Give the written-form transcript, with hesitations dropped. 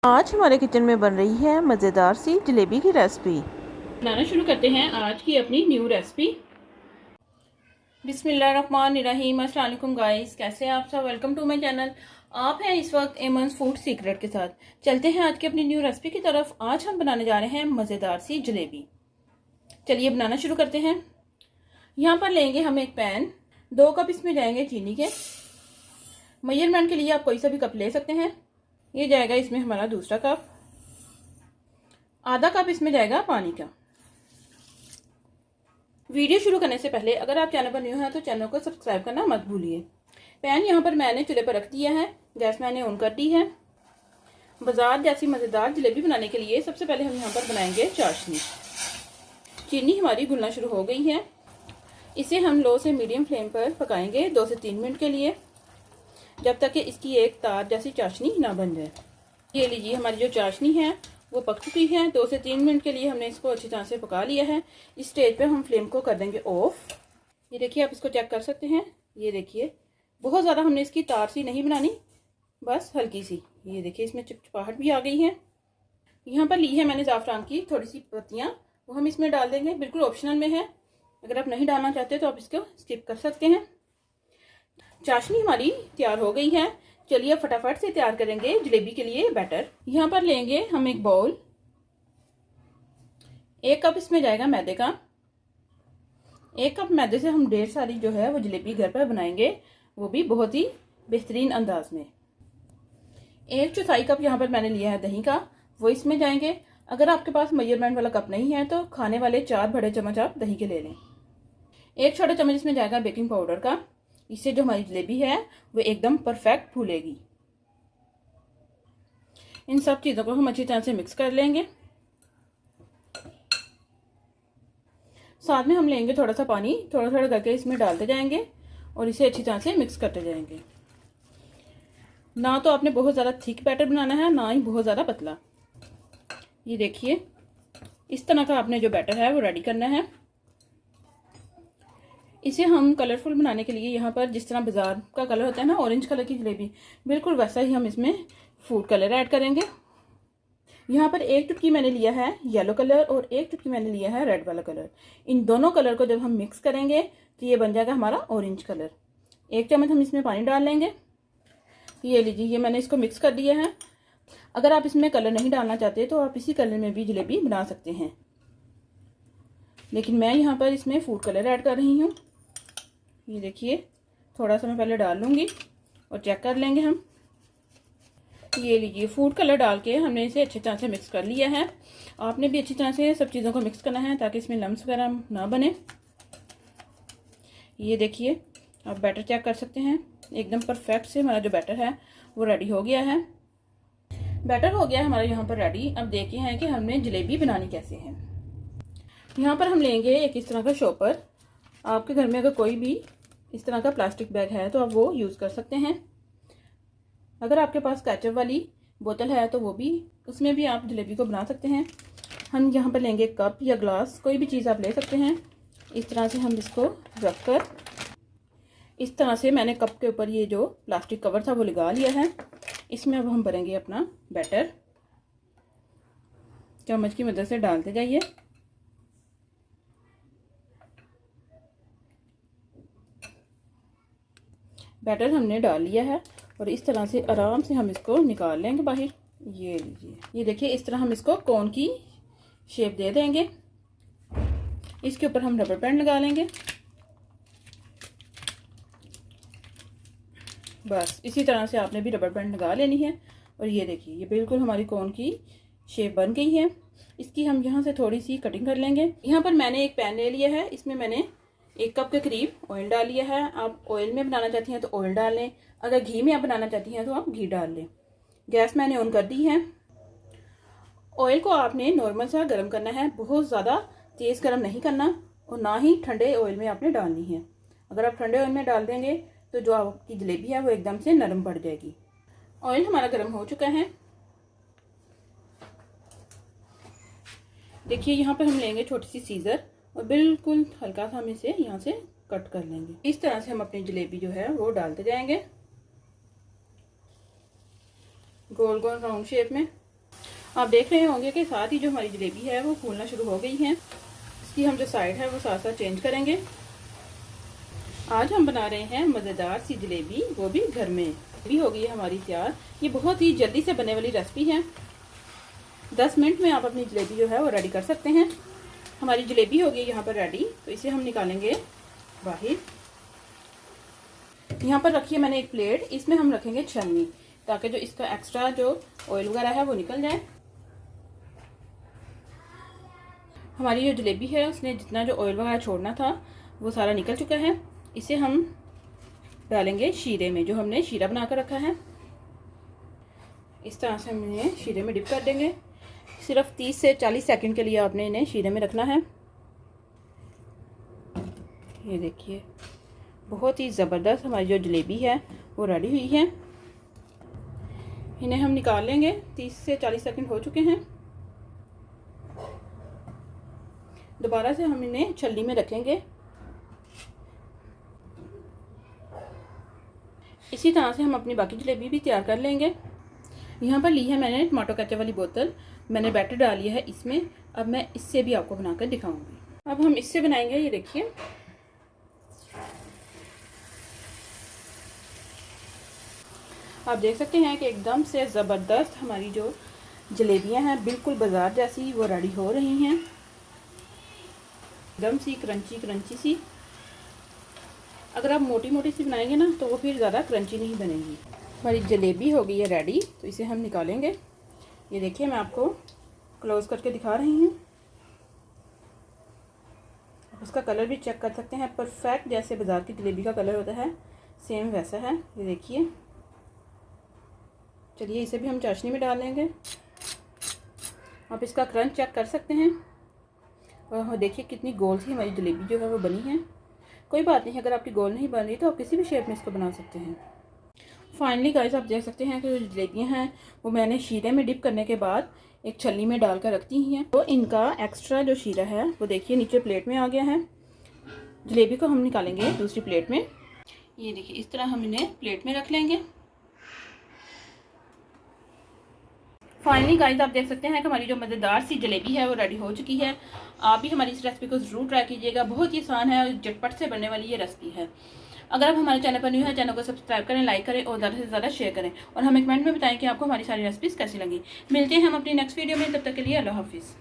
आज हमारे किचन में बन रही है मज़ेदार सी जलेबी की रेसिपी। बनाना शुरू करते हैं आज की अपनी न्यू रेसिपी। बिस्मिल्लाहिर्रहमानिर्रहीम। अस्सलाम वालेकुम गाइस, कैसे हैं आप सब। Welcome to my channel. आप हैं इस वक्त एमन्स फूड सीक्रेट के साथ। चलते हैं आज की अपनी न्यू रेसिपी की तरफ। आज हम बनाने जा रहे हैं मज़ेदार सी जलेबी। चलिए बनाना शुरू करते हैं। यहाँ पर लेंगे हम एक पैन, 2 कप इसमें जाएंगे चीनी के। मेजरमेंट के लिए आप कोई सा भी कप ले सकते हैं। ये जाएगा इसमें हमारा दूसरा कप। आधा कप इसमें जाएगा पानी का। वीडियो शुरू करने से पहले अगर आप चैनल पर न्यू हैं तो चैनल को सब्सक्राइब करना मत भूलिए। पैन यहाँ पर मैंने चूल्हे पर रख दिया है, गैस मैंने ऑन कर दी है। बाजार जैसी मज़ेदार जलेबी बनाने के लिए सबसे पहले हम यहाँ पर बनाएंगे चाशनी। चीनी हमारी घुलना शुरू हो गई है। इसे हम लो से मीडियम फ्लेम पर पकाएंगे 2 से 3 मिनट के लिए, जब तक कि इसकी एक तार जैसी चाशनी ना बन जाए। ये लीजिए, हमारी जो चाशनी है वो पक चुकी है। 2 से 3 मिनट के लिए हमने इसको अच्छी तरह से पका लिया है। इस स्टेज पे हम फ्लेम को कर देंगे ऑफ। ये देखिए, आप इसको चेक कर सकते हैं। ये देखिए, बहुत ज़्यादा हमने इसकी तार सी नहीं बनानी, बस हल्की सी। ये देखिए, इसमें चिपचिपाहट भी आ गई है। यहाँ पर ली है मैंने ज़ाफ़रान की थोड़ी सी पत्तियाँ, वो हम इसमें डाल देंगे। बिल्कुल ऑप्शनल में है, अगर आप नहीं डालना चाहते तो आप इसको स्किप कर सकते हैं। चाशनी हमारी तैयार हो गई है। चलिए फटाफट से तैयार करेंगे जलेबी के लिए बैटर। यहाँ पर लेंगे हम एक बाउल, 1 कप इसमें जाएगा मैदे का। 1 कप मैदे से हम ढेर सारी जो है वो जलेबी घर पर बनाएंगे, वो भी बहुत ही बेहतरीन अंदाज में। 1/4 कप यहाँ पर मैंने लिया है दही का, वो इसमें जाएंगे। अगर आपके पास मेजरमेंट वाला कप नहीं है तो खाने वाले 4 बड़े चम्मच आप दही के ले लें। 1 छोटा चम्मच इसमें जाएगा बेकिंग पाउडर का। इससे जो हमारी जलेबी है वो एकदम परफेक्ट फूलेगी। इन सब चीज़ों को हम अच्छी तरह से मिक्स कर लेंगे। साथ में हम लेंगे थोड़ा सा पानी, थोड़ा थोड़ा करके इसमें डालते जाएंगे और इसे अच्छी तरह से मिक्स करते जाएंगे। ना तो आपने बहुत ज़्यादा थिक बैटर बनाना है, ना ही बहुत ज़्यादा पतला। ये देखिए, इस तरह का आपने जो बैटर है वो रेडी करना है। इसे हम कलरफुल बनाने के लिए यहाँ पर जिस तरह बाजार का कलर होता है ना, ऑरेंज कलर की जलेबी, बिल्कुल वैसा ही हम इसमें फूड कलर ऐड करेंगे। यहाँ पर 1 चुटकी मैंने लिया है येलो कलर और 1 चुटकी मैंने लिया है रेड वाला कलर। इन दोनों कलर को जब हम मिक्स करेंगे तो ये बन जाएगा हमारा ऑरेंज कलर। 1 चम्मच हम इसमें पानी डाल लेंगे। ये लीजिए, ये मैंने इसको मिक्स कर दिया है। अगर आप इसमें कलर नहीं डालना चाहते तो आप इसी कलर में भी जलेबी बना सकते हैं, लेकिन मैं यहाँ पर इसमें फूड कलर ऐड कर रही हूँ। ये देखिए, थोड़ा सा मैं पहले डाल लूँगी और चेक कर लेंगे हम। ये लीजिए, फूड कलर डाल के हमने इसे अच्छी तरह से मिक्स कर लिया है। आपने भी अच्छी तरह से सब चीज़ों को मिक्स करना है ताकि इसमें लम्स वगैरह ना बने। ये देखिए, आप बैटर चेक कर सकते हैं, एकदम परफेक्ट से हमारा जो बैटर है वो रेडी हो गया है। बैटर हो गया है हमारा यहाँ पर रेडी। अब देखिए हैं कि हमने जलेबी बनानी कैसे है। यहाँ पर हम लेंगे एक इस तरह का शॉपर। आपके घर में अगर कोई भी इस तरह का प्लास्टिक बैग है तो आप वो यूज़ कर सकते हैं। अगर आपके पास केचप वाली बोतल है तो वो भी, उसमें भी आप जलेबी को बना सकते हैं। हम यहाँ पर लेंगे कप या ग्लास, कोई भी चीज़ आप ले सकते हैं। इस तरह से हम इसको रख कर, इस तरह से मैंने कप के ऊपर ये जो प्लास्टिक कवर था वो लगा लिया है। इसमें अब हम भरेंगे अपना बैटर। चम्मच की मदद से डालते जाइए। बैटर हमने डाल लिया है और इस तरह से आराम से हम इसको निकाल लेंगे बाहर। ये लीजिए, ये देखिए, इस तरह हम इसको कोन की शेप दे देंगे। इसके ऊपर हम रबर बैंड लगा लेंगे। बस इसी तरह से आपने भी रबर बैंड लगा लेनी है। और ये देखिए, ये बिल्कुल हमारी कोन की शेप बन गई है। इसकी हम यहाँ से थोड़ी सी कटिंग कर लेंगे। यहाँ पर मैंने एक पैन ले लिया है, इसमें मैंने 1 कप के करीब ऑयल डाल लिया है। आप ऑयल में बनाना चाहती हैं तो ऑयल डाल लें, अगर घी में आप बनाना चाहती हैं तो आप घी डाल लें। गैस मैंने ऑन कर दी है। ऑयल को आपने नॉर्मल सा गर्म करना है, बहुत ज़्यादा तेज़ गर्म नहीं करना और ना ही ठंडे ऑयल में आपने डालनी है। अगर आप ठंडे ऑयल में डाल देंगे तो जो आपकी जलेबी है वो एकदम से नरम पड़ जाएगी। ऑयल हमारा गर्म हो चुका है। देखिए, यहाँ पर हम लेंगे छोटी सी सीजर और बिल्कुल हल्का सा हम इसे यहाँ से कट कर लेंगे। इस तरह से हम अपनी जलेबी जो है वो डालते जाएंगे गोल गोल राउंड शेप में। आप देख रहे होंगे कि साथ ही जो हमारी जलेबी है वो फूलना शुरू हो गई है। इसकी हम जो साइड है वो साथ साथ चेंज करेंगे। आज हम बना रहे हैं मज़ेदार सी जलेबी, वो भी घर में। भी हो गई है हमारी तैयार। ये बहुत ही जल्दी से बनने वाली रेसिपी है। 10 मिनट में आप अपनी जलेबी जो है वो रेडी कर सकते हैं। हमारी जलेबी हो गई यहाँ पर रेडी, तो इसे हम निकालेंगे बाहर। यहाँ पर रखिए मैंने एक प्लेट, इसमें हम रखेंगे छन्नी, ताकि जो इसका एक्स्ट्रा जो ऑयल वगैरह है वो निकल जाए। हमारी जो जलेबी है उसने जितना जो ऑयल वगैरह छोड़ना था वो सारा निकल चुका है। इसे हम डालेंगे शीरे में, जो हमने शीरा बनाकर रखा है। इस तरह से हम इन्हें शीरे में डिप कर देंगे। सिर्फ 30 से 40 सेकंड के लिए आपने इन्हें शीरे में रखना है। ये देखिए, बहुत ही ज़बरदस्त हमारी जो जलेबी है वो रेडी हुई है। इन्हें हम निकाल लेंगे। 30 से 40 सेकंड हो चुके हैं। दोबारा से हम इन्हें छल्ली में रखेंगे। इसी तरह से हम अपनी बाकी जलेबी भी तैयार कर लेंगे। यहाँ पर ली है मैंने टमाटो केचप वाली बोतल, मैंने बैटर डाल लिया है इसमें। अब मैं इससे भी आपको बनाकर दिखाऊंगी। अब हम इससे बनाएंगे। ये देखिए, आप देख सकते हैं कि एकदम से ज़बरदस्त हमारी जो जलेबियां हैं, बिल्कुल बाजार जैसी वो रेडी हो रही हैं। एकदम सी क्रंची क्रंची सी। अगर आप मोटी मोटी सी बनाएंगे ना तो वो फिर ज़्यादा क्रंची नहीं बनेगी। हमारी जलेबी हो गई है रेडी, तो इसे हम निकालेंगे। ये देखिए, मैं आपको क्लोज करके दिखा रही हूँ। उसका कलर भी चेक कर सकते हैं, परफेक्ट जैसे बाजार की जलेबी का कलर होता है सेम वैसा है। ये देखिए, चलिए इसे भी हम चाशनी में डाल लेंगे। आप इसका क्रंच चेक कर सकते हैं। और देखिए कितनी गोल सी हमारी जलेबी जो है वो बनी है। कोई बात नहीं, अगर आपकी गोल नहीं बन रही तो आप किसी भी शेप में इसको बना सकते हैं। फाइनली गाइस, आप देख सकते हैं कि जो जलेबियाँ हैं वो मैंने शीरे में डिप करने के बाद एक छल्ली में डालकर रखती हैं। तो इनका एक्स्ट्रा जो शीरा है वो देखिए नीचे प्लेट में आ गया है। जलेबी को हम निकालेंगे दूसरी प्लेट में। ये देखिए, इस तरह हम इन्हें प्लेट में रख लेंगे। फाइनली गाइस, आप देख सकते हैं कि हमारी जो मज़ेदार सी जलेबी है वो रेडी हो चुकी है। आप भी हमारी इस रेसिपी को ज़रूर ट्राई कीजिएगा। बहुत ही आसान है और झटपट से बनने वाली ये रेसिपी है। अगर आप हमारे चैनल पर न्यू है, चैनल को सब्सक्राइब करें, लाइक करें और ज़्यादा से ज़्यादा शेयर करें। और हमें कमेंट में बताएं कि आपको हमारी सारी रेसिपीज़ कैसी लगी। मिलते हैं हम अपनी नेक्स्ट वीडियो में, तब तक के लिए अल्लाह हाफिज़।